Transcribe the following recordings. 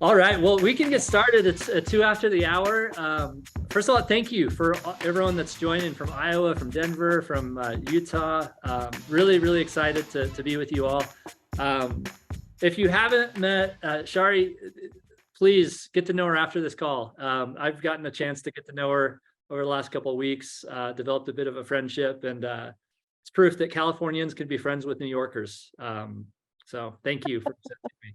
All right, well, we can get started. It's 2 after the hour. First of all, thank you for everyone that's joining from Iowa, from Denver, from Utah. Really, really excited to be with you all. If you haven't met Shari, please get to know her after this call. I've gotten a chance to get to know her over the last couple of weeks, developed a bit of a friendship, and it's proof that Californians can be friends with New Yorkers. So thank you for accepting me.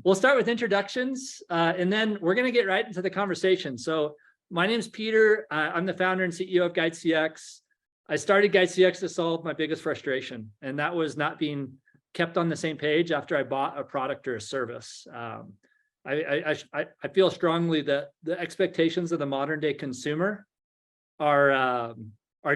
We'll start with introductions, and then we're going to get right into the conversation. So my name's Peter. I'm the founder and CEO of GUIDEcx. I started GUIDEcx to solve my biggest frustration, and that was not being kept on the same page after I bought a product or a service. I feel strongly that the expectations of the modern day consumer are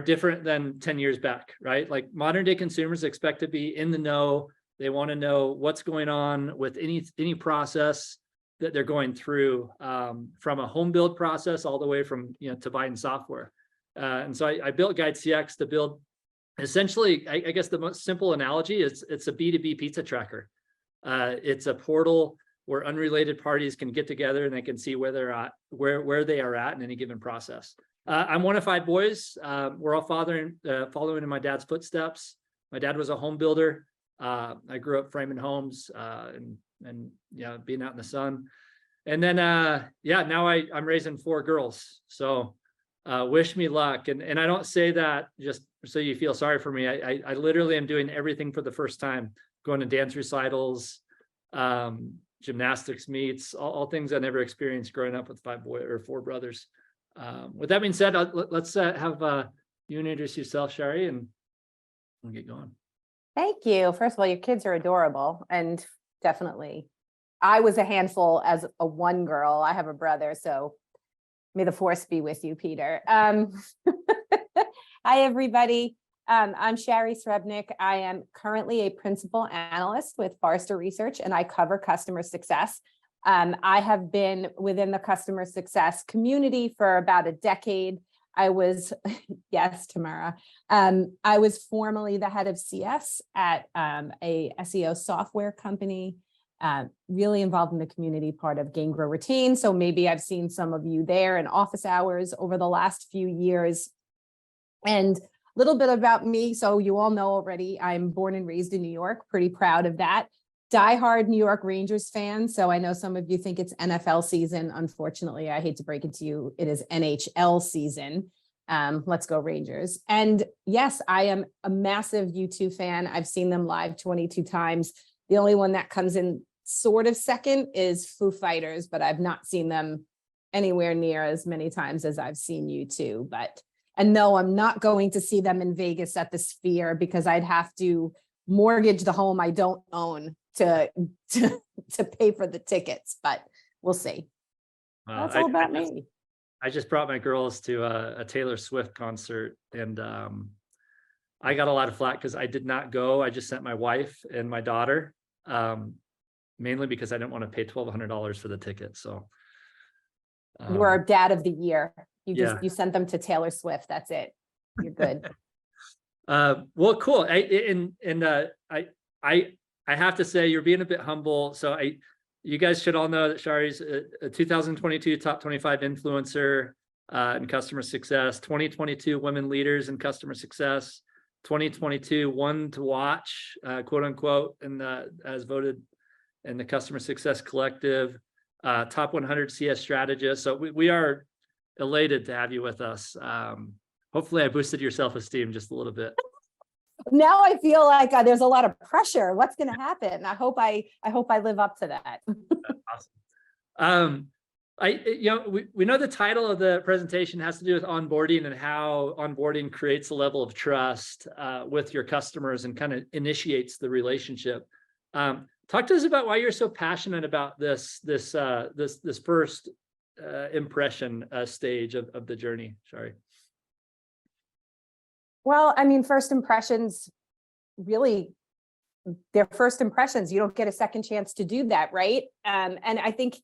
different than 10 years back, right? Like modern day consumers expect to be in the know. They want to know what's going on with any process that they're going through, from a home build process all the way from to buying software. And so I built GUIDEcx to build essentially, I guess the most simple analogy is it's a B2B pizza tracker. It's a portal where unrelated parties can get together and they can see where they're at, where they are at in any given process. I'm one of 5 boys. We're all following in my dad's footsteps. My dad was a home builder. I grew up framing homes and being out in the sun. And then now I'm raising 4 girls. So wish me luck. And I don't say that just so you feel sorry for me. I literally am doing everything for the first time, going to dance recitals, gymnastics meets, all things I never experienced growing up with 4 brothers. With that being said, let's have you introduce yourself, Shari, and we'll get going. Thank you. First of all, your kids are adorable, and definitely, I was a handful as a one girl. I have a brother, so may the force be with you, Peter. Hi, everybody. I'm Shari Srebnick. I am currently a principal analyst with Forrester Research, and I cover customer success. I have been within the customer success community for about a decade. I was, yes, Tamara. I was formerly the head of CS at a SEO software company, really involved in the community part of Gain, Grow, Retain. So maybe I've seen some of you there in office hours over the last few years. And a little bit about me. So you all know already, I'm born and raised in New York, pretty proud of that. Diehard New York Rangers fan. So I know some of you think it's NFL season. Unfortunately, I hate to break it to you, it is NHL season. Let's go Rangers. And yes, I am a massive U2 fan. I've seen them live 22 times. The only one that comes in sort of second is Foo Fighters, but I've not seen them anywhere near as many times as I've seen U2. And no, I'm not going to see them in Vegas at the Sphere because I'd have to mortgage the home I don't own to pay for the tickets, but we'll see. That's all about me. I just brought my girls to a Taylor Swift concert, and I got a lot of flack because I did not go. I just sent my wife and my daughter, mainly because I didn't want to pay $1,200 for the ticket. So you are dad of the year. You sent them to Taylor Swift. That's it. You're good. Well, cool. I have to say you're being a bit humble. So you guys should all know that Shari's a 2022 top 25 influencer in customer success, 2022 women leaders in customer success, 2022 one to watch, quote unquote, as voted in the Customer Success Collective, top 100 CS strategists. So we are elated to have you with us. Hopefully I boosted your self-esteem just a little bit. Now I feel like there's a lot of pressure. What's going to happen? I hope I live up to that. Awesome. We know the title of the presentation has to do with onboarding and how onboarding creates a level of trust with your customers and kind of initiates the relationship. Talk to us about why you're so passionate about this first impression stage of the journey, Shari. Well, I mean, first impressions, really, they're first impressions. You don't get a second chance to do that, right? And I think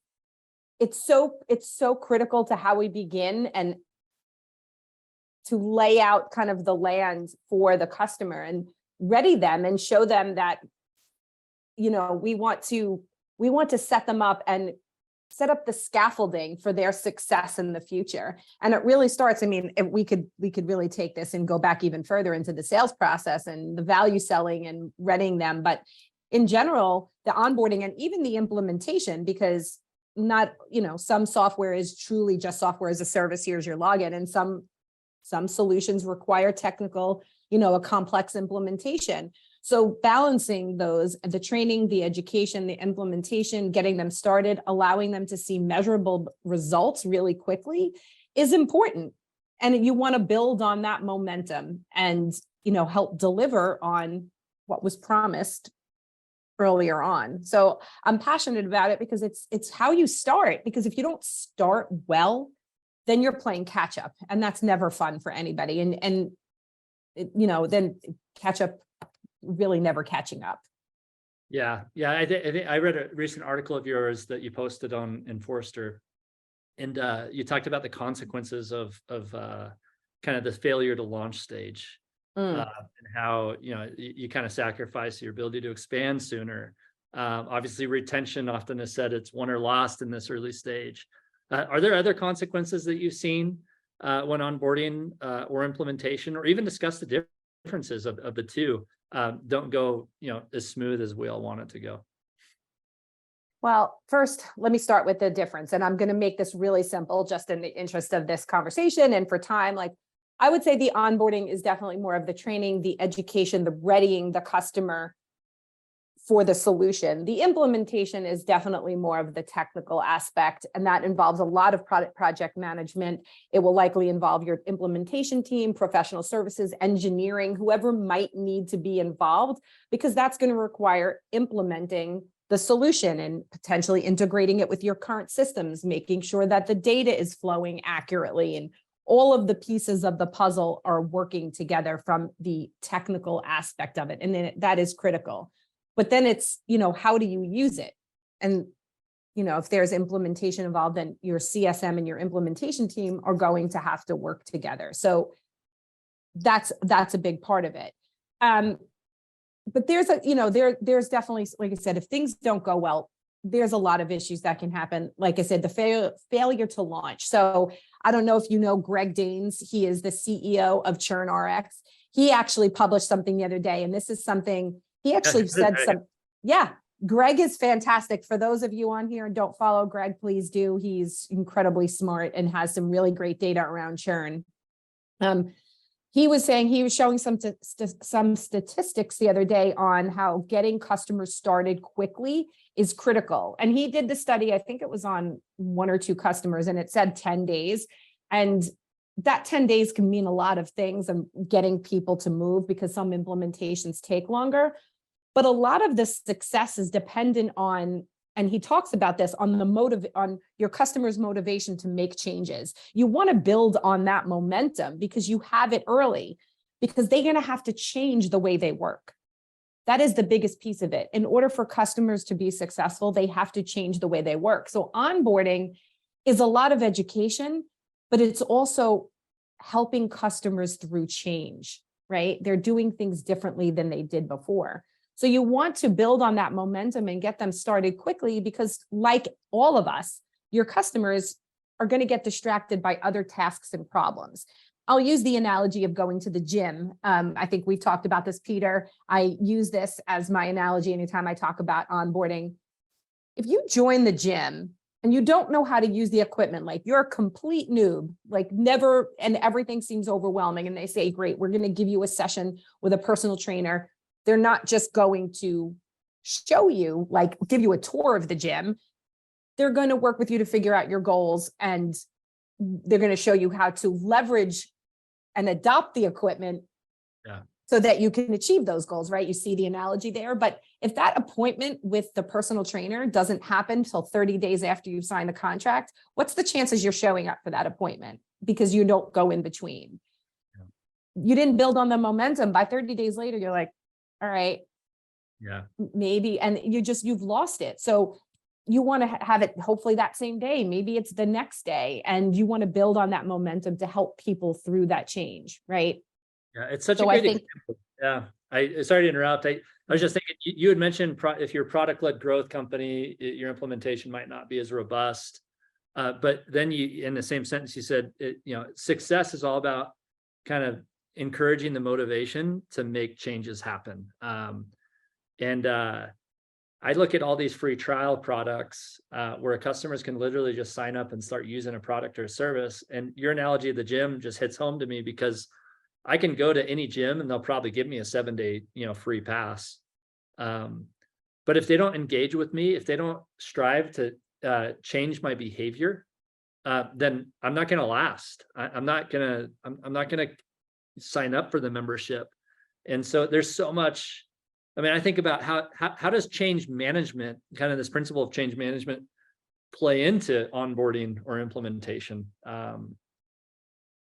it's so critical to how we begin and to lay out kind of the land for the customer and ready them and show them that, we want to We want to set them up and set up the scaffolding for their success in the future. And it really starts, I mean, if we could really take this and go back even further into the sales process and the value selling and readying them. But in general, the onboarding and even the implementation, because not, some software is truly just software as a service. Here's your login. And some solutions require technical, a complex implementation. So balancing those, the training, the education, the implementation, getting them started, allowing them to see measurable results really quickly is important. And you want to build on that momentum and, help deliver on what was promised earlier on. So I'm passionate about it because it's how you start, because if you don't start well, then you're playing catch up, and that's never fun for anybody. And then catch up, really never catching up. Yeah. I think I read a recent article of yours that you posted in Forrester, and you talked about the consequences of kind of the failure to launch stage. And how you kind of sacrifice your ability to expand sooner. Obviously, retention often is said it's won or lost in this early stage. Are there other consequences that you've seen when onboarding or implementation, or even discuss the differences of the two don't go as smooth as we all want it to go? Well, first, let me start with the difference, and I'm going to make this really simple, just in the interest of this conversation and for time. Like, I would say the onboarding is definitely more of the training, the education, the readying the customer for the solution. The implementation is definitely more of the technical aspect, and that involves a lot of project management. It will likely involve your implementation team, professional services, engineering, whoever might need to be involved, because that's going to require implementing the solution and potentially integrating it with your current systems, making sure that the data is flowing accurately, and all of the pieces of the puzzle are working together from the technical aspect of it. And then that is critical. But then it's, how do you use it? And, if there's implementation involved, then your CSM and your implementation team are going to have to work together. So that's a big part of it. But there's there's definitely, like I said, if things don't go well, there's a lot of issues that can happen. Like I said, the failure to launch. So I don't know if you know Greg Danes. He is the CEO of Churn RX. He actually published something the other day, and this is something he actually said Greg is fantastic. For those of you on here and don't follow Greg, please do. He's incredibly smart and has some really great data around churn. He was showing some statistics the other day on how getting customers started quickly is critical. And he did the study, I think it was on 1 or 2 customers, and it said 10 days. And that 10 days can mean a lot of things, and getting people to move, because some implementations take longer. But a lot of the success is dependent on, and he talks about this, on on your customer's motivation to make changes. You want to build on that momentum because you have it early, because they're going to have to change the way they work. That is the biggest piece of it. In order for customers to be successful, they have to change the way they work. So onboarding is a lot of education, but it's also helping customers through change, right? They're doing things differently than they did before. So you want to build on that momentum and get them started quickly, because like all of us, your customers are going to get distracted by other tasks and problems. I'll use the analogy of going to the gym. I think we've talked about this, Peter. I use this as my analogy anytime I talk about onboarding. If you join the gym and you don't know how to use the equipment, like you're a complete noob, like never, and everything seems overwhelming, and they say, great, we're going to give you a session with a personal trainer. They're not just going to show you, like give you a tour of the gym. They're going to work with you to figure out your goals, and they're going to show you how to leverage and adopt the equipment so that you can achieve those goals, right? You see the analogy there. But if that appointment with the personal trainer doesn't happen till 30 days after you sign the contract, what's the chances you're showing up for that appointment? Because you don't go in between. You didn't build on the momentum. By 30 days later, you're like, all right, maybe, and you've lost it. So you want to have it hopefully that same day, maybe it's the next day, and you want to build on that momentum to help people through that change, right? Yeah, it's such a great example. Yeah, sorry to interrupt. I was just thinking, you had mentioned if you're a product-led growth company, your implementation might not be as robust. But then in the same sentence, you said, success is all about kind of encouraging the motivation to make changes happen. I look at all these free trial products where customers can literally just sign up and start using a product or service. And your analogy of the gym just hits home to me, because I can go to any gym and they'll probably give me a 7-day, free pass. But if they don't engage with me, if they don't strive to change my behavior, then I'm not going to last. I'm not going to sign up for the membership. And so there's so much. I mean, I think about how does change management, kind of this principle of change management, play into onboarding or implementation?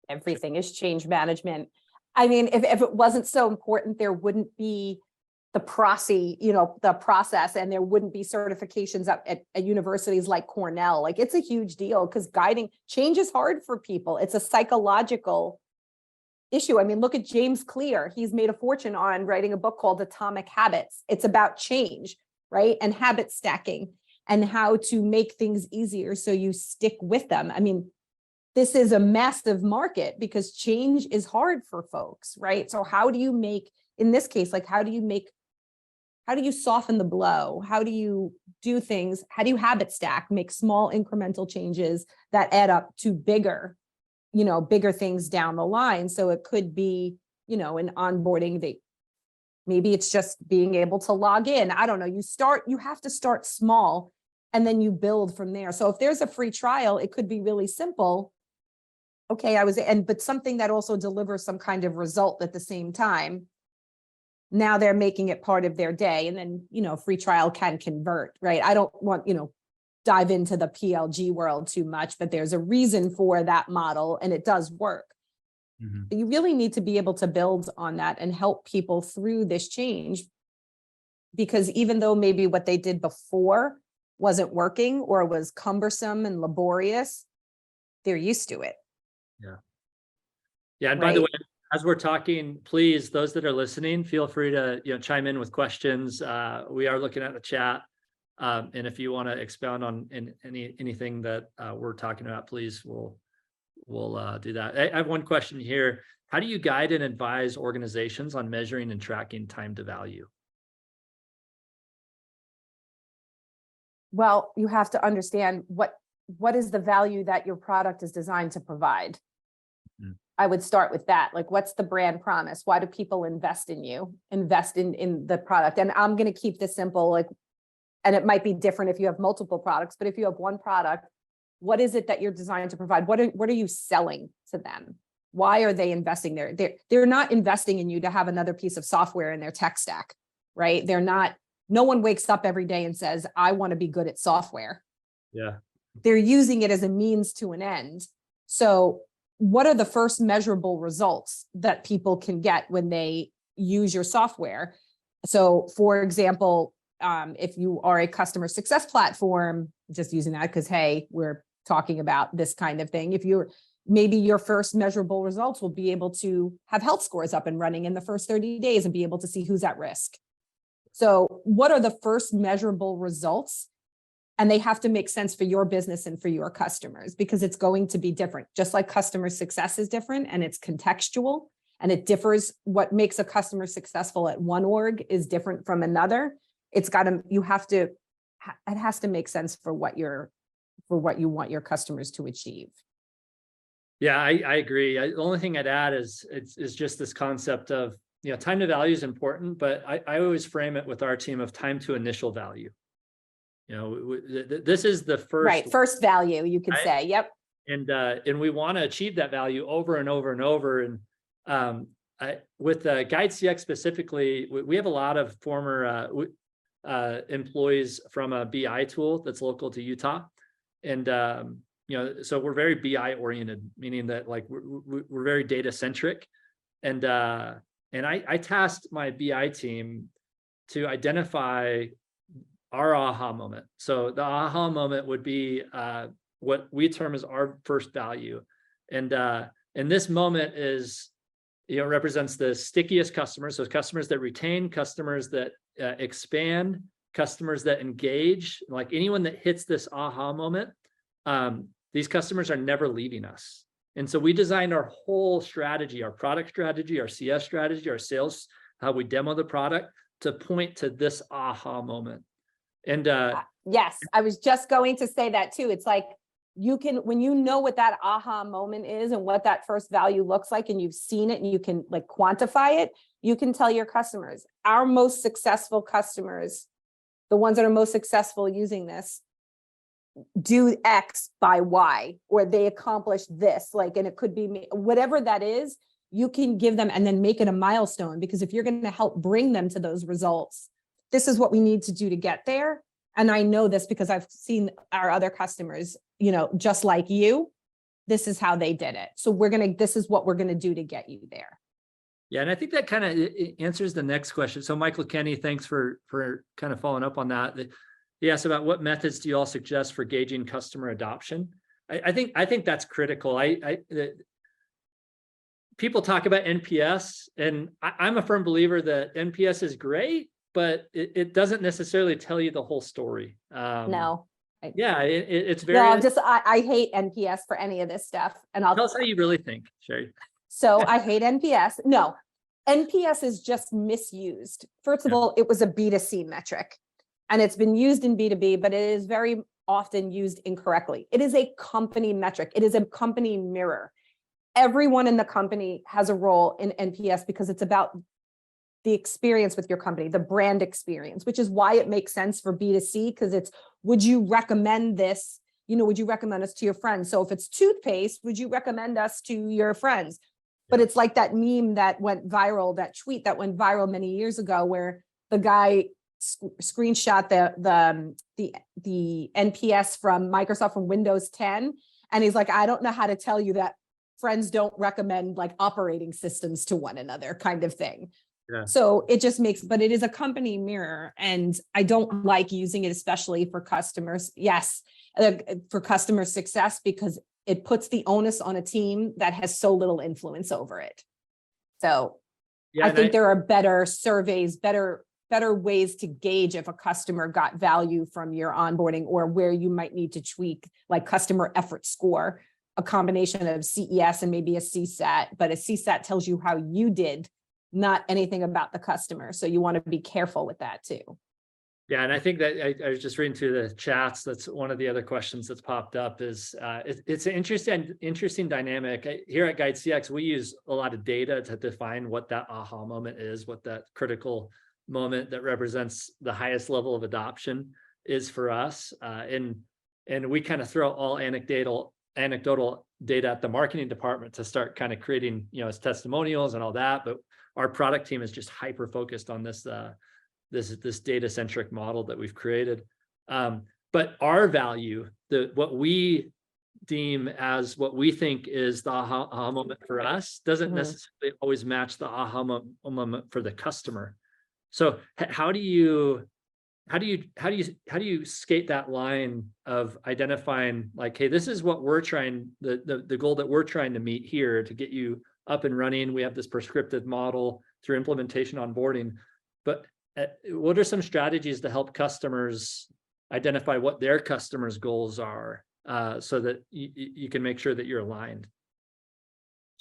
Everything is change management. I mean, if it wasn't so important, there wouldn't be the the process, and there wouldn't be certifications up at universities like Cornell. Like, it's a huge deal, because guiding change is hard for people. It's a psychological issue. I mean, look at James Clear. He's made a fortune on writing a book called Atomic Habits. It's about change, right? And habit stacking, and how to make things easier so you stick with them. I mean, this is a massive market because change is hard for folks, right? So how do you make, in this case, like, how do you soften the blow? How do you do things? How do you habit stack, make small incremental changes that add up to bigger things down the line? So it could be, an onboarding, maybe it's just being able to log in. I don't know. You have to start small, and then you build from there. So if there's a free trial, it could be really simple. Okay, but something that also delivers some kind of result at the same time. Now they're making it part of their day, and then, free trial can convert, right? I don't want, dive into the PLG world too much, but there's a reason for that model, and it does work. Mm-hmm. But you really need to be able to build on that and help people through this change, because even though maybe what they did before wasn't working or was cumbersome and laborious, they're used to it. Yeah. Yeah. And right? By the way, as we're talking, please, those that are listening, feel free to chime in with questions. We are looking at the chat. And if you want to expound on anything that we're talking about, please, we'll do that. I have one question here. How do you guide and advise organizations on measuring and tracking time to value? Well, you have to understand what is the value that your product is designed to provide. Mm-hmm. I would start with that. Like, what's the brand promise? Why do people invest in you, invest in the product? And I'm going to keep this simple, and it might be different if you have multiple products, but if you have one product, what is it that you're designed to provide? What are you selling to them? Why are they investing there? They're not investing in you to have another piece of software in their tech stack, right? No one wakes up every day and says, I want to be good at software. Yeah. They're using it as a means to an end. So what are the first measurable results that people can get when they use your software? So for example, if you are a customer success platform, just using that because, hey, we're talking about this kind of thing. Maybe your first measurable results will be able to have health scores up and running in the first 30 days and be able to see who's at risk. So what are the first measurable results? And they have to make sense for your business and for your customers, because it's going to be different. Just like customer success is different and it's contextual and it differs. What makes a customer successful at one org is different from another. It has to make sense for what you want your customers to achieve. Yeah, I agree. The only thing I'd add is just this concept of, time to value is important, but I always frame it with our team of time to initial value. This is the first value, you could say. Yep. And we want to achieve that value over and over and over. And with GUIDEcx specifically, we have a lot of former employees from a BI tool that's local to Utah, and so we're very BI oriented, meaning that we're very data centric, and I tasked my BI team to identify our aha moment. So the aha moment would be what we term as our first value, and this moment represents the stickiest customers, so customers that retain, customers that expand, customers that engage, like anyone that hits this aha moment, these customers are never leaving us. And so we designed our whole strategy, our product strategy, our CS strategy, our sales, how we demo the product to point to this aha moment. And yes, I was just going to say that too. It's like you can, when you know what that aha moment is and what that first value looks like, and you've seen it and you can like quantify it, you can tell your customers, our most successful customers, the ones that are most successful using this, do X by Y, or they accomplish this, like, and it could be whatever that is, you can give them and then make it a milestone, because if you're going to help bring them to those results, this is what we need to do to get there. And I know this because I've seen our other customers, you know, just like you, this is how they did it. So this is what we're going to do to get you there. Yeah, and I think that kind of answers the next question. So Michael Kenny, thanks for kind of following up on that. He asked about what methods do you all suggest for gauging customer adoption? I think that's critical. People talk about NPS, and I'm a firm believer that NPS is great, but it doesn't necessarily tell you the whole story. No. Yeah, it's very. No, I hate NPS for any of this stuff, and I'll tell us how you really think, Shari. So I hate NPS. No, NPS is just misused. First of all, it was a B2C metric, and it's been used in B2B, but it is very often used incorrectly. It is a company metric. It is a company mirror. Everyone in the company has a role in NPS because it's about the experience with your company, the brand experience, which is why it makes sense for B2C, because it's, would you recommend this? You know, would you recommend us to your friends? So if it's toothpaste, would you recommend us to your friends? But it's like that meme that went viral, that tweet that went viral many years ago, where the guy screenshot the NPS from Microsoft from Windows 10. And he's like, I don't know how to tell you that friends don't recommend like operating systems to one another, kind of thing. Yeah. So it just makes, but it is a company mirror, and I don't like using it, especially for customers. Yes, for customer success, because it puts the onus on a team that has so little influence over it. So yeah, I think there are better surveys, better ways to gauge if a customer got value from your onboarding, or where you might need to tweak, like customer effort score, a combination of CES and maybe a CSAT, but a CSAT tells you how you did, not anything about the customer. So you want to be careful with that too. Yeah, and I think that I was just reading through the chats. That's one of the other questions that's popped up. Is it's an interesting dynamic. Here at GUIDEcx, we use a lot of data to define what that aha moment is, what that critical moment that represents the highest level of adoption is for us. And we kind of throw all anecdotal data at the marketing department to start kind of creating, you know, as testimonials and all that. But our product team is just hyper focused on this this data-centric model that we've created. But our value, what we deem as what we think is the aha moment for us, doesn't necessarily always match the aha moment for the customer. So how do you skate that line of identifying, like, hey, this is what we're trying, the goal that we're trying to meet here to get you up and running. We have this prescriptive model through implementation onboarding, but what are some strategies to help customers identify what their customers' goals are, so that you can make sure that you're aligned?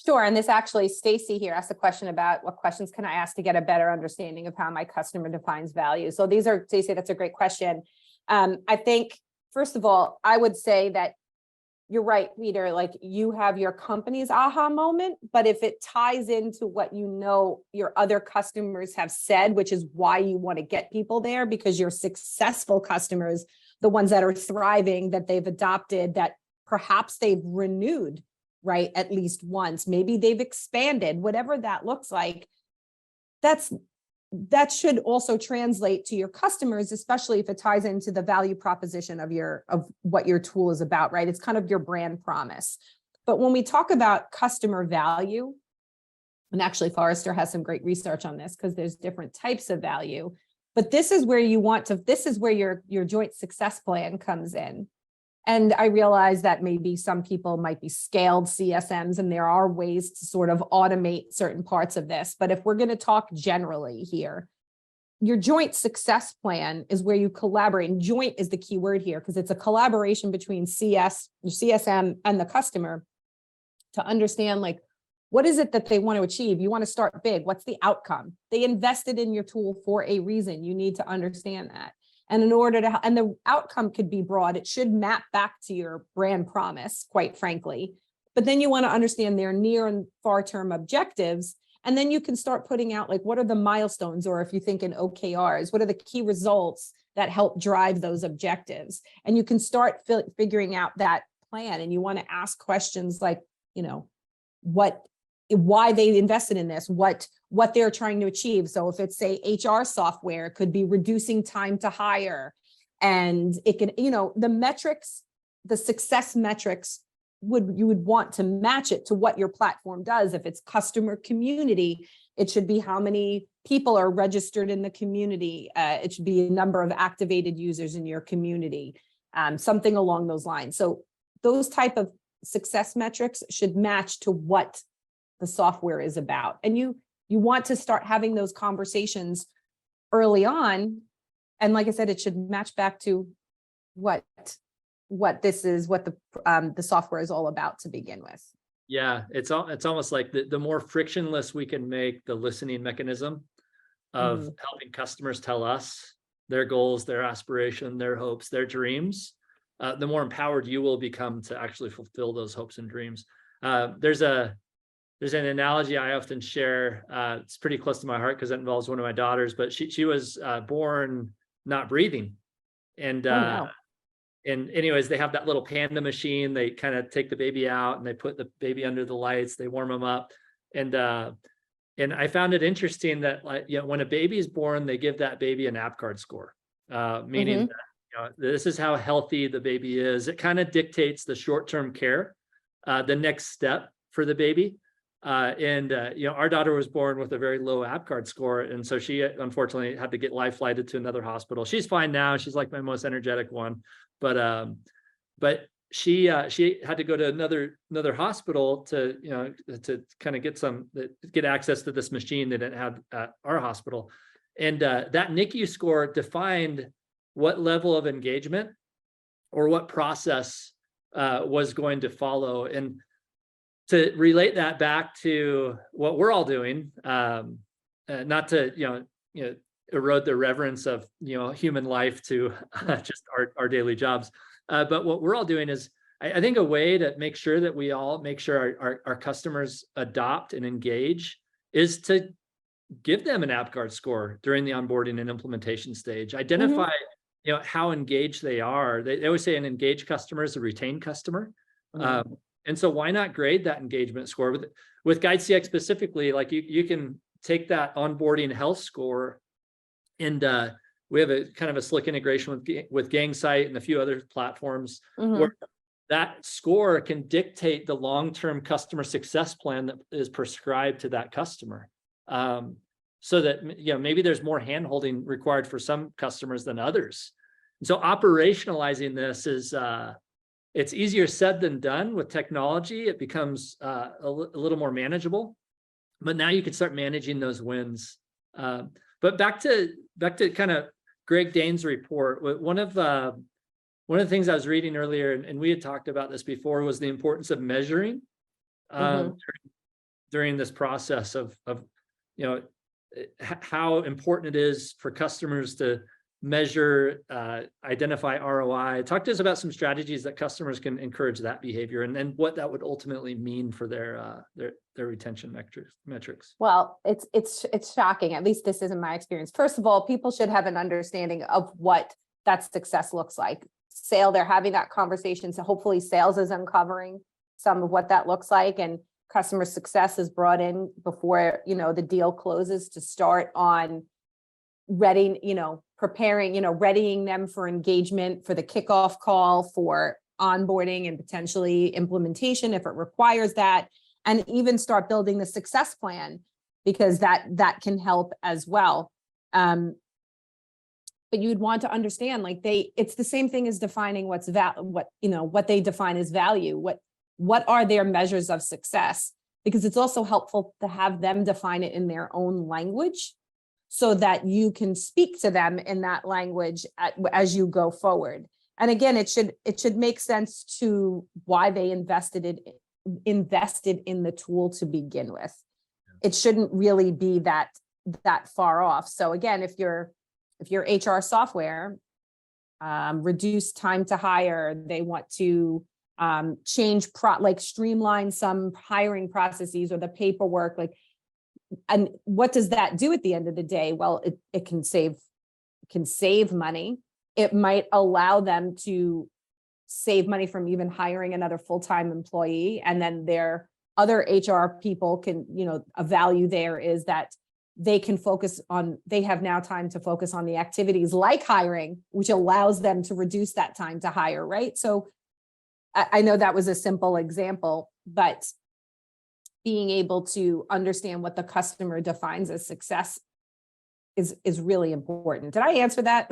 Sure. And this actually, Stacy here asked a question about what questions can I ask to get a better understanding of how my customer defines value. So these are, Stacy, that's a great question. I think, first of all, I would say that you're right, Peter, like you have your company's aha moment, but if it ties into what you know your other customers have said, which is why you want to get people there, because your successful customers, the ones that are thriving, that they've adopted, that perhaps they've renewed, right, at least once, maybe they've expanded, whatever that looks like, that should also translate to your customers, especially if it ties into the value proposition of what your tool is about, right? It's kind of your brand promise. But when we talk about customer value, and actually Forrester has some great research on this, because there's different types of value, but this is where this is where your joint success plan comes in. And I realize that maybe some people might be scaled CSMs, and there are ways to sort of automate certain parts of this. But if we're going to talk generally here, your joint success plan is where you collaborate. And joint is the key word here because it's a collaboration between CSM and the customer to understand like, what is it that they want to achieve? You want to start big. What's the outcome? They invested in your tool for a reason. You need to understand that. And in order to, and the outcome could be broad. It should map back to your brand promise, quite frankly. But then you want to understand their near and far term objectives. And then you can start putting out like, what are the milestones? Or if you think in OKRs, what are the key results that help drive those objectives? And you can start figuring out that plan. And you want to ask questions like, you know, why they invested in this, what they're trying to achieve. So if it's say HR software, it could be reducing time to hire. And it can, you know, the metrics, the success metrics you would want to match it to what your platform does. If it's customer community, it should be how many people are registered in the community. It should be a number of activated users in your community, something along those lines. So those type of success metrics should match to what the software is about. And you want to start having those conversations early on. And like I said, it should match back to what this is, what the software is all about to begin with. Yeah, it's almost like the more frictionless we can make the listening mechanism of helping customers tell us their goals, their aspiration, their hopes, their dreams, the more empowered you will become to actually fulfill those hopes and dreams. There's an analogy I often share. It's pretty close to my heart because it involves one of my daughters, but she was born not breathing. And and anyways, they have that little panda machine. They kind of take the baby out and they put the baby under the lights, they warm them up. And I found it interesting that, like, you know, when a baby is born, they give that baby an APGAR score, meaning that, you know, this is how healthy the baby is. It kind of dictates the short-term care, the next step for the baby. You know, our daughter was born with a very low APGAR score. And so she unfortunately had to get life flighted to another hospital. She's fine now. She's like my most energetic one. But she had to go to another hospital to, you know, to kind of get access to this machine they didn't have at our hospital. And that NICU score defined what level of engagement or what process was going to follow. And to relate that back to what we're all doing, not to, you know, erode the reverence of, you know, human life to just our daily jobs. But what we're all doing is, I think a way to make sure that we all make sure our customers adopt and engage is to give them an APGAR score during the onboarding and implementation stage. Identify, you know, how engaged they are. They always say an engaged customer is a retained customer. And so why not grade that engagement score with GUIDEcx specifically? Like you can take that onboarding health score, and we have a kind of a slick integration with Gangsite and a few other platforms where that score can dictate the long-term customer success plan that is prescribed to that customer. So that, you know, maybe there's more handholding required for some customers than others. And so operationalizing this is, it's easier said than done. With technology, it becomes a little more manageable, but now you can start managing those wins. But back to kind of Greg Dane's report. One of the things I was reading earlier, and we had talked about this before, was the importance of measuring during this process of, you know, how important it is for customers to measure, identify ROI. Talk to us about some strategies that customers can encourage that behavior, and what that would ultimately mean for their retention metrics. Well, it's shocking. At least this isn't my experience. First of all, people should have an understanding of what that success looks like. They're having that conversation. So hopefully sales is uncovering some of what that looks like, and customer success is brought in before, you know, the deal closes to start on readying them for engagement, for the kickoff call, for onboarding and potentially implementation if it requires that, and even start building the success plan, because that can help as well. But you'd want to understand, like, it's the same thing as defining what they define as value. What are their measures of success? Because it's also helpful to have them define it in their own language. so that you can speak to them in that language as you go forward. And again, it should make sense to why they invested in the tool to begin with. It shouldn't really be that far off. So again, if your HR software reduce time to hire, they want to change streamline some hiring processes or the paperwork, and what does that do at the end of the day? Well, it can save money. It might allow them to save money from even hiring another full-time employee. And then their other HR people can, a value there is that they have now time to focus on the activities like hiring, which allows them to reduce that time to hire, right? So I know that was a simple example, but being able to understand what the customer defines as success is really important. Did I answer that?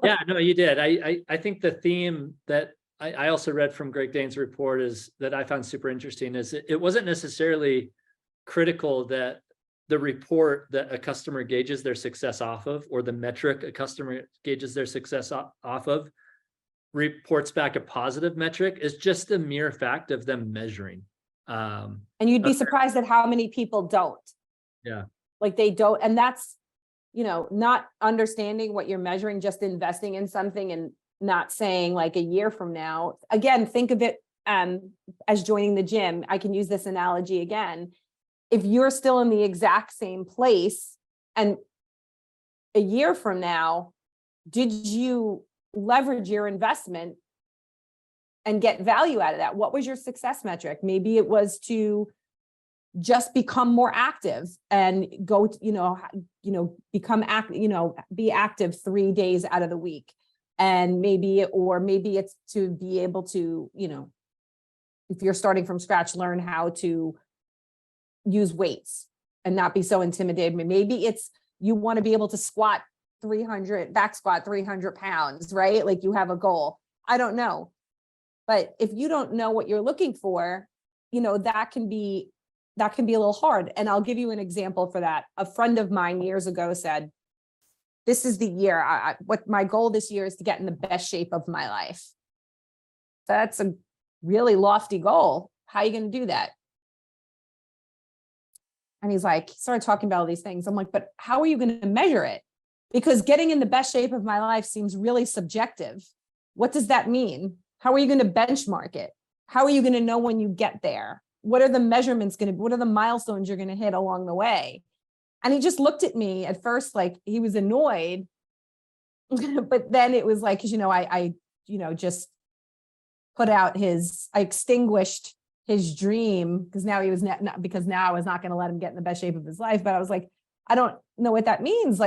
Yeah, no, you did. I think the theme that I also read from Greg Dane's report is that I found super interesting is it wasn't necessarily critical that the report that a customer gauges their success off of, or the metric a customer gauges their success off of, reports back a positive metric. Is just the mere fact of them measuring. And you'd be surprised at how many people don't. Yeah. They don't. And that's, not understanding what you're measuring, just investing in something and not saying a year from now. Again, think of it as joining the gym. I can use this analogy again. If you're still in the exact same place and a year from now, did you leverage your investment and get value out of that? What was your success metric? Maybe it was to just become more active and go, become active, be active 3 days out of the week. And maybe it's to be able to, if you're starting from scratch, learn how to use weights and not be so intimidated. Maybe it's, you want to be able to back squat 300 pounds, right? You have a goal. I don't know. But if you don't know what you're looking for, that can be a little hard. And I'll give you an example for that. A friend of mine years ago said, this is the year, what my goal this year is to get in the best shape of my life. That's a really lofty goal. How are you going to do that? And he started talking about all these things. I'm like, but how are you going to measure it? Because getting in the best shape of my life seems really subjective. What does that mean? How are you going to benchmark it? How are you going to know when you get there? What are the measurements going to be? What are the milestones you're going to hit along the way? And he just looked at me at first like he was annoyed. But then it was because, I just put out I extinguished his dream because now he was because now I was not going to let him get in the best shape of his life. But I was like, I don't know what that means.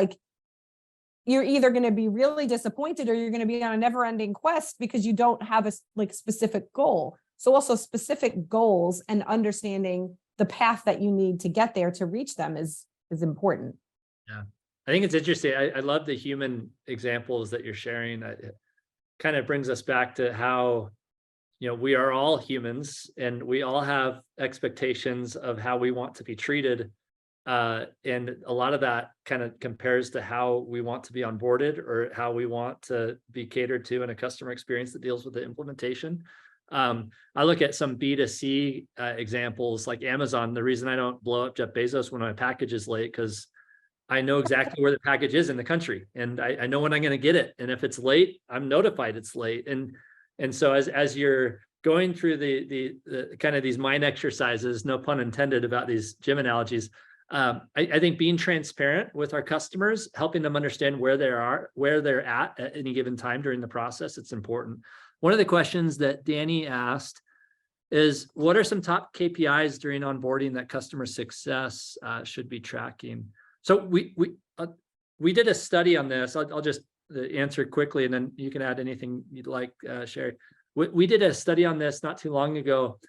You're either going to be really disappointed or you're going to be on a never ending quest because you don't have a specific goal. So also specific goals and understanding the path that you need to get there to reach them is important. Yeah. I think it's interesting. I love the human examples that you're sharing. It kind of brings us back to how, we are all humans and we all have expectations of how we want to be treated. And a lot of that kind of compares to how we want to be onboarded or how we want to be catered to in a customer experience that deals with the implementation. I look at some B2C examples like Amazon. The reason I don't blow up Jeff Bezos when my package is late, because I know exactly where the package is in the country and I know when I'm going to get it. And if it's late, I'm notified it's late. And so as you're going through the kind of these mind exercises, no pun intended about these gym analogies, I think being transparent with our customers, helping them understand where they're at any given time during the process, it's important. One of the questions that Danny asked is, what are some top KPIs during onboarding that customer success should be tracking? So we did a study on this. I'll just answer quickly, and then you can add anything you'd like, Shari. We did a study on this not too long ago.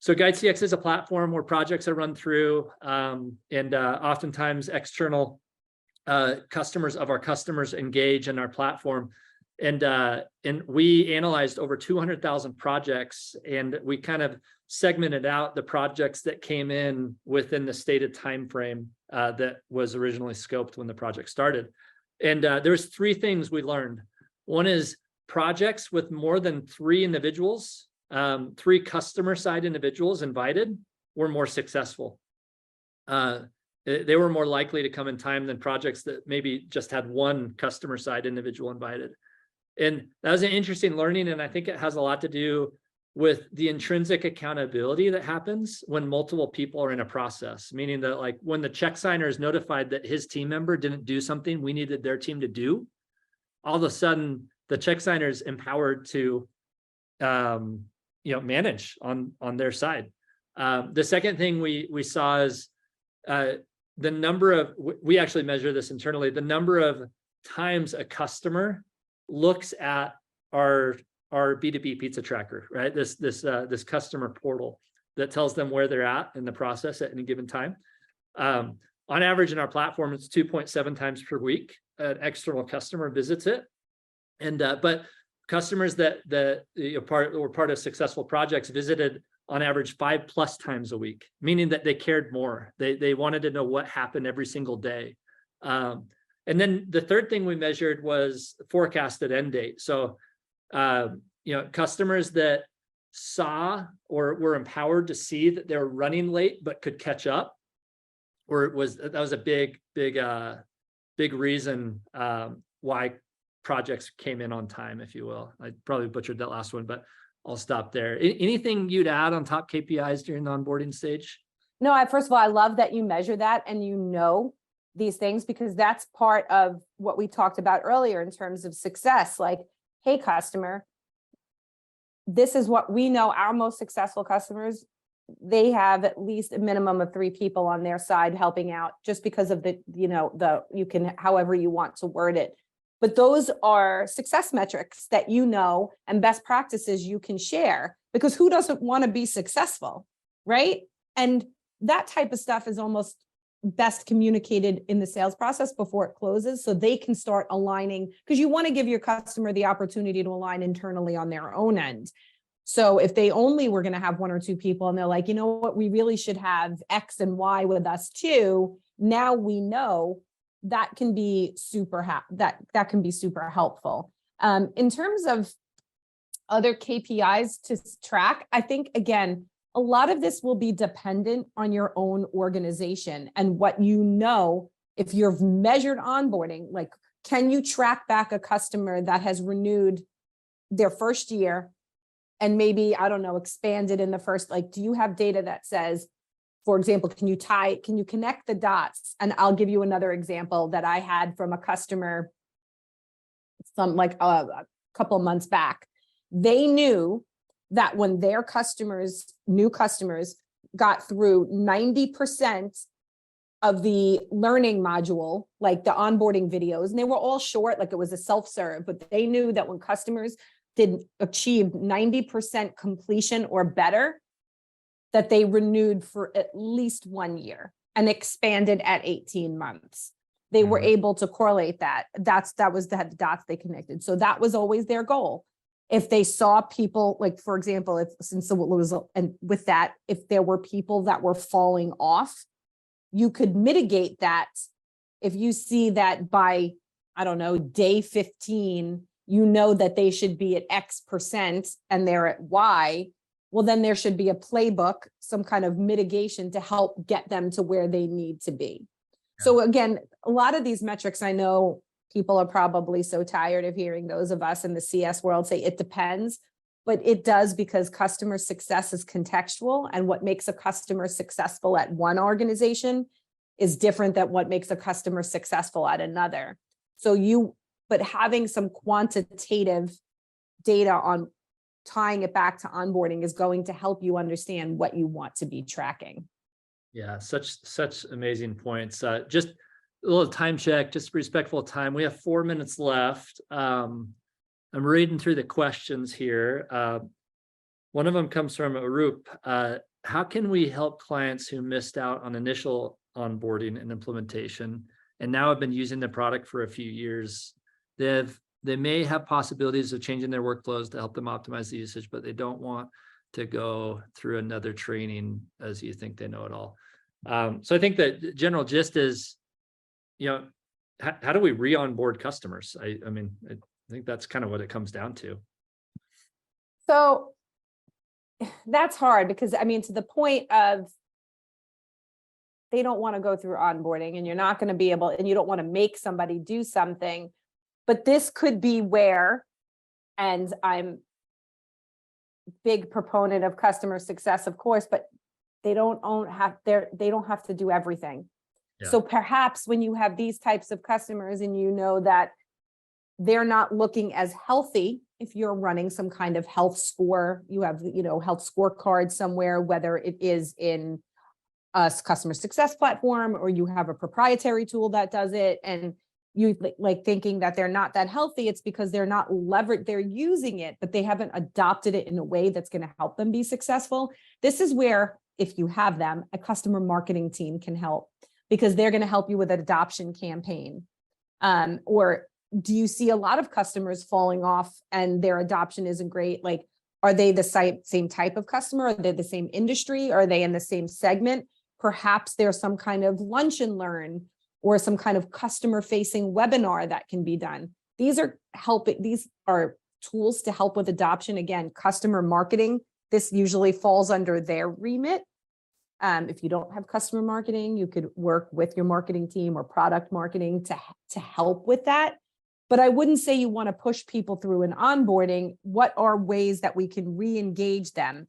So GUIDEcx is a platform where projects are run through, and oftentimes external customers of our customers engage in our platform. And we analyzed over 200,000 projects, and we kind of segmented out the projects that came in within the stated time frame that was originally scoped when the project started. And there's 3 things we learned. One is projects with more than 3 individuals, 3 customer side individuals invited, were more successful. They were more likely to come in time than projects that maybe just had 1 customer side individual invited. And that was an interesting learning. And I think it has a lot to do with the intrinsic accountability that happens when multiple people are in a process, meaning that like when the check signer is notified that his team member didn't do something we needed their team to do, all of a sudden the check signer is empowered to manage on their side. The second thing we saw is the number of, we actually measure this internally, the number of times a customer looks at our B2B pizza tracker, right? This customer portal that tells them where they're at in the process at any given time. On average in our platform, it's 2.7 times per week, an external customer visits it. And but customers that were part of successful projects visited on average 5+ times a week, meaning that they cared more. They wanted to know what happened every single day. And then the third thing we measured was forecasted end date. So customers that saw or were empowered to see that they were running late but could catch up, that was a big reason why projects came in on time, if you will. I probably butchered that last one, but I'll stop there. Anything you'd add on top KPIs during the onboarding stage? No, first of all, I love that you measure that and these things, because that's part of what we talked about earlier in terms of success. Like, hey, customer, this is what we know. Our most successful customers, they have at least a minimum of 3 people on their side helping out, just because of you can, however you want to word it. But those are success metrics that and best practices you can share, because who doesn't want to be successful, right? And that type of stuff is almost best communicated in the sales process before it closes, so they can start aligning, because you want to give your customer the opportunity to align internally on their own end. So if they only were going to have 1 or 2 people and they're like, you know what, we really should have X and Y with us too, now we know that can be super that can be super helpful. In terms of other KPIs to track, I think, again, a lot of this will be dependent on your own organization and what if you've measured onboarding, like, can you track back a customer that has renewed their first year and maybe, I don't know, expanded in the first, like, do you have data that says, for example, can you connect the dots? And I'll give you another example that I had from a customer a couple of months back. They knew that when their new customers got through 90% of the learning module, like the onboarding videos, and they were all short, like it was a self-serve, but they knew that when customers did achieve 90% completion or better, that they renewed for at least 1 year and expanded at 18 months. They were able to correlate that. That was the dots they connected. So that was always their goal. If they saw people, like, for example, if there were people that were falling off, you could mitigate that. If you see that by, I don't know, day 15, that they should be at X% and they're at Y, well, then there should be a playbook, some kind of mitigation to help get them to where they need to be. Yeah. So again, a lot of these metrics, I know people are probably so tired of hearing those of us in the CS world say it depends, but it does, because customer success is contextual, and what makes a customer successful at one organization is different than what makes a customer successful at another. But having some quantitative data on tying it back to onboarding is going to help you understand what you want to be tracking. Yeah, such amazing points. Just a little time check, just respectful of time. We have 4 minutes left. I'm reading through the questions here. One of them comes from Arup. How can we help clients who missed out on initial onboarding and implementation and now have been using the product for a few years? They may have possibilities of changing their workflows to help them optimize the usage, but they don't want to go through another training as you think they know it all. So I think that general gist is, how do we re-onboard customers? I mean, I think that's kind of what it comes down to. So that's hard because, I mean, to the point of they don't want to go through onboarding, and you're not going to be able, and you don't want to make somebody do something, but this could be where, and I'm big proponent of customer success, of course, but they don't have to do everything. Yeah. So perhaps when you have these types of customers and you know that they're not looking as healthy, if you're running some kind of health score, you have, health scorecard somewhere, whether it is in a customer success platform or you have a proprietary tool that does it, and you like thinking that they're not that healthy, it's because they're not they're using it, but they haven't adopted it in a way that's going to help them be successful. This is where, if you have them, a customer marketing team can help, because they're going to help you with an adoption campaign. Or do you see a lot of customers falling off and their adoption isn't great? Like, are they the same type of customer? Are they the same industry? Are they in the same segment? Perhaps there's some kind of lunch and learn or some kind of customer facing webinar that can be done. These are tools to help with adoption. Again, customer marketing, this usually falls under their remit. If you don't have customer marketing, you could work with your marketing team or product marketing to help with that. But I wouldn't say you want to push people through an onboarding. What are ways that we can re-engage them?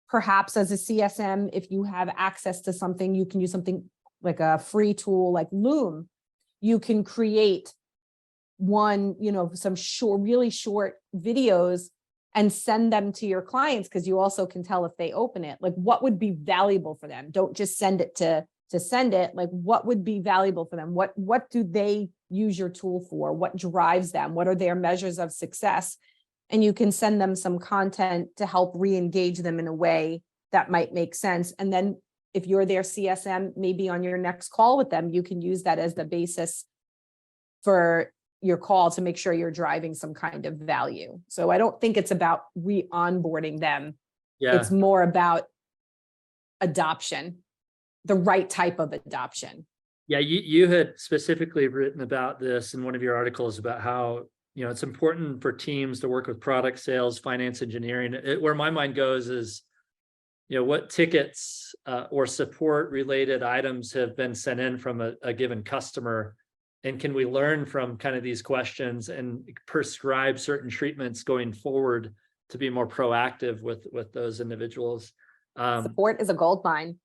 Perhaps as a CSM, if you have access to something, you can use something like a free tool like Loom. You can create some really short videos and send them to your clients, because you also can tell if they open it, like what would be valuable for them. Don't just send it to send it. Like, what would be valuable for them? What do they use your tool for? What drives them? What are their measures of success? And you can send them some content to help re-engage them in a way that might make sense. And then if you're their CSM, maybe on your next call with them, you can use that as the basis for your call to make sure you're driving some kind of value. So I don't think it's about re-onboarding them. Yeah. It's more about adoption, the right type of adoption. Yeah, you had specifically written about this in one of your articles about how, it's important for teams to work with product sales, finance, engineering. Where my mind goes is, what tickets or support related items have been sent in from a given customer, and can we learn from kind of these questions and prescribe certain treatments going forward to be more proactive with those individuals? Support is a gold mine.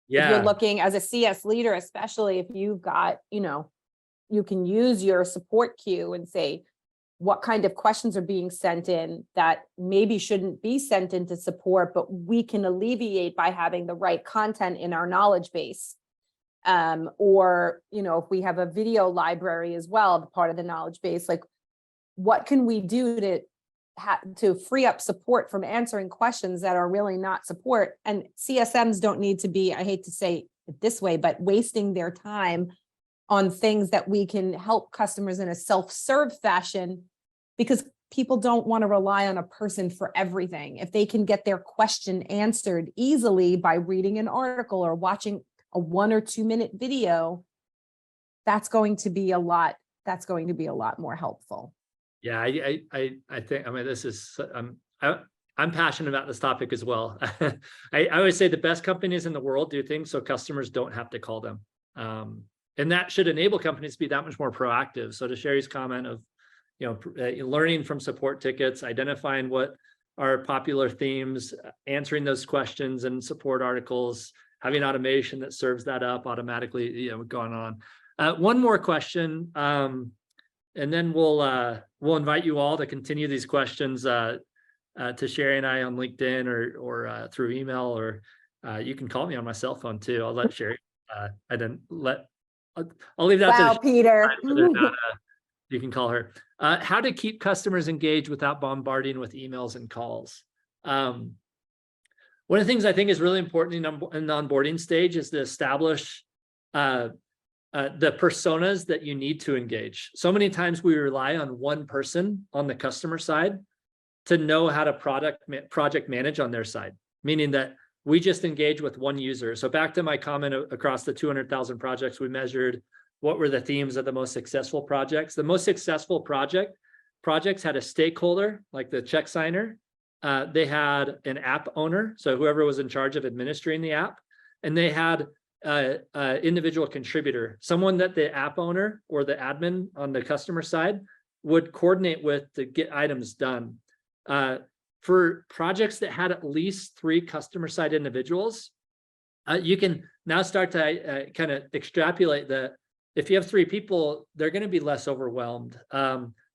Yeah. If you're looking as a CS leader, especially if you've got, you can use your support queue and say, what kind of questions are being sent in that maybe shouldn't be sent into support, but we can alleviate by having the right content in our knowledge base. Or, if we have a video library as well, the part of the knowledge base, like what can we do to free up support from answering questions that are really not support? And CSMs don't need to be, I hate to say it this way, but wasting their time on things that we can help customers in a self-serve fashion, because people don't want to rely on a person for everything. If they can get their question answered easily by reading an article or watching a 1 or 2 minute video, that's going to be a lot more helpful. Yeah, I think, this is, I'm passionate about this topic as well. I always say the best companies in the world do things so customers don't have to call them. And that should enable companies to be that much more proactive. So to Shari's comment of, learning from support tickets, identifying what are popular themes, answering those questions in support articles, having automation that serves that up automatically, going on. One more question, and then we'll invite you all to continue these questions to Shari and I on LinkedIn or through email, or you can call me on my cell phone too. I'll let Shari. I'll leave that. Wow, to Peter. You can call her. How to keep customers engaged without bombarding with emails and calls. One of the things I think is really important in the onboarding stage is to establish the personas that you need to engage. So many times we rely on one person on the customer side to know how to project manage on their side, meaning that we just engage with one user. So back to my comment across the 200,000 projects we measured, what were the themes of the most successful projects? The most successful projects had a stakeholder, like the check signer. They had an app owner, so whoever was in charge of administering the app, and they had an individual contributor, someone that the app owner or the admin on the customer side would coordinate with to get items done. For projects that had at least 3 customer side individuals, you can now start to kind of extrapolate that if you have 3 people, they're going to be less overwhelmed.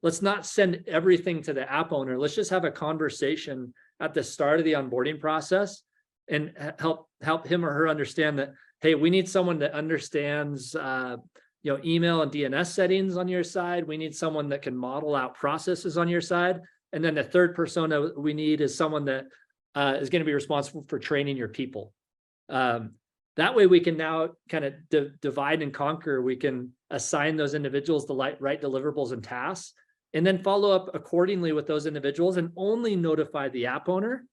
Let's not send everything to the app owner. Let's just have a conversation at the start of the onboarding process and help him or her understand that, hey, we need someone that understands email and DNS settings on your side. We need someone that can model out processes on your side. And then the third persona we need is someone that is going to be responsible for training your people. That way we can now kind of divide and conquer. We can assign those individuals the right deliverables and tasks, and then follow up accordingly with those individuals and only notify the app owner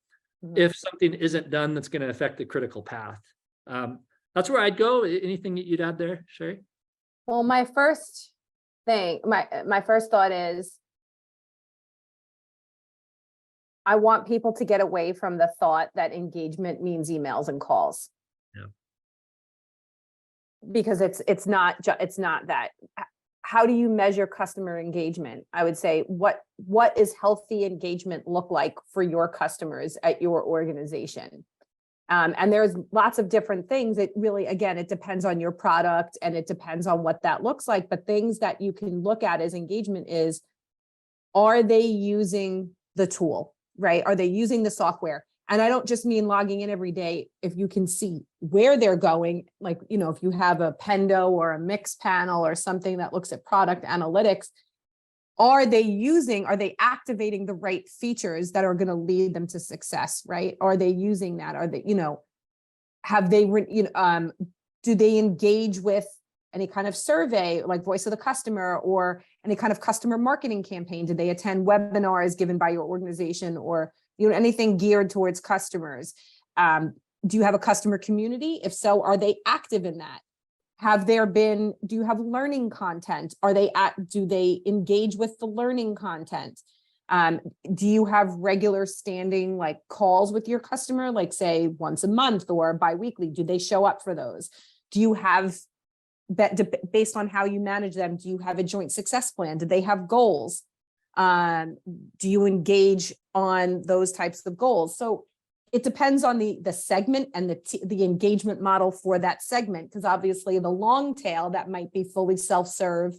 if something isn't done that's going to affect the critical path. That's where I'd go. Anything that you'd add there, Shari? Well, my first thought is, I want people to get away from the thought that engagement means emails and calls. Yeah. Because it's not that. How do you measure customer engagement? I would say, what is healthy engagement look like for your customers at your organization? And there's lots of different things. It really, again, it depends on your product and it depends on what that looks like. But things that you can look at as engagement is, are they using the tool, right? Are they using the software? And I don't just mean logging in every day. If you can see where they're going, like, if you have a Pendo or a Mix panel or something that looks at product analytics, are they activating the right features that are going to lead them to success, right? Are they using that? Are they, do they engage with any kind of survey like voice of the customer or any kind of customer marketing campaign? Did they attend webinars given by your organization or anything geared towards customers? Do you have a customer community? If so, are they active in that? Do you have learning content? Do they engage with the learning content? Do you have regular standing like calls with your customer, like say once a month or biweekly? Do they show up for those? Do you have, based on how you manage them, do you have a joint success plan? Do they have goals? Do you engage on those types of goals? So it depends on the segment and the engagement model for that segment, because obviously the long tail that might be fully self-serve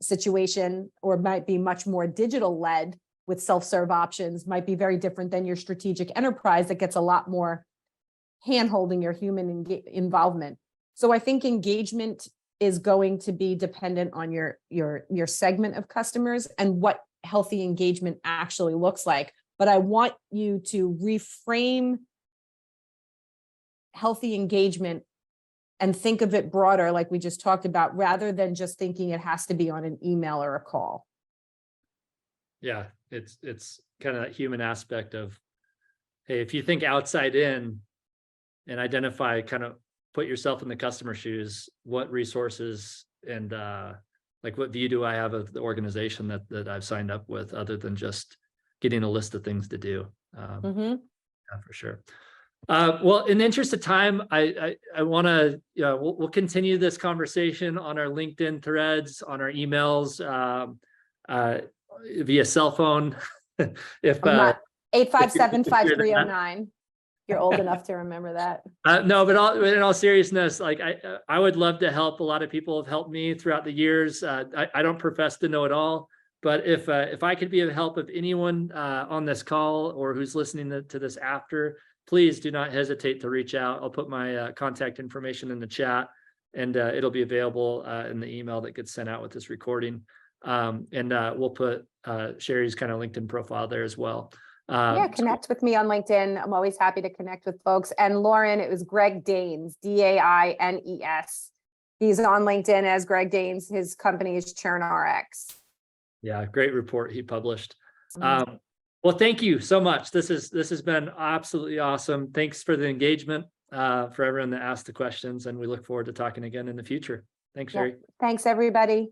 situation or might be much more digital led with self-serve options might be very different than your strategic enterprise that gets a lot more hand-holding your human involvement. So I think engagement is going to be dependent on your segment of customers and what healthy engagement actually looks like. But I want you to reframe healthy engagement and think of it broader, like we just talked about, rather than just thinking it has to be on an email or a call. Yeah, it's kind of that human aspect of, hey, if you think outside in and identify, kind of put yourself in the customer shoes, what resources and like what view do I have of the organization that I've signed up with, other than just getting a list of things to do. Yeah, for sure. Well, in the interest of time, I want to, we'll continue this conversation on our LinkedIn threads, on our emails, via cell phone. If 857-5309. You're old enough to remember that. No, but in all seriousness, like I would love to help. A lot of people have helped me throughout the years. I don't profess to know it all. But if I could be of help of anyone on this call or who's listening to this after, please do not hesitate to reach out. I'll put my contact information in the chat, and it'll be available in the email that gets sent out with this recording. And we'll put Shari's kind of LinkedIn profile there as well. Yeah, connect with me on LinkedIn. I'm always happy to connect with folks. And Lauren, it was Greg Daines, Daines. He's on LinkedIn as Greg Daines. His company is ChurnRx. Yeah, great report he published. Well, thank you so much. This has been absolutely awesome. Thanks for the engagement, for everyone that asked the questions, and we look forward to talking again in the future. Thanks, Yeah. Shari. Thanks, everybody.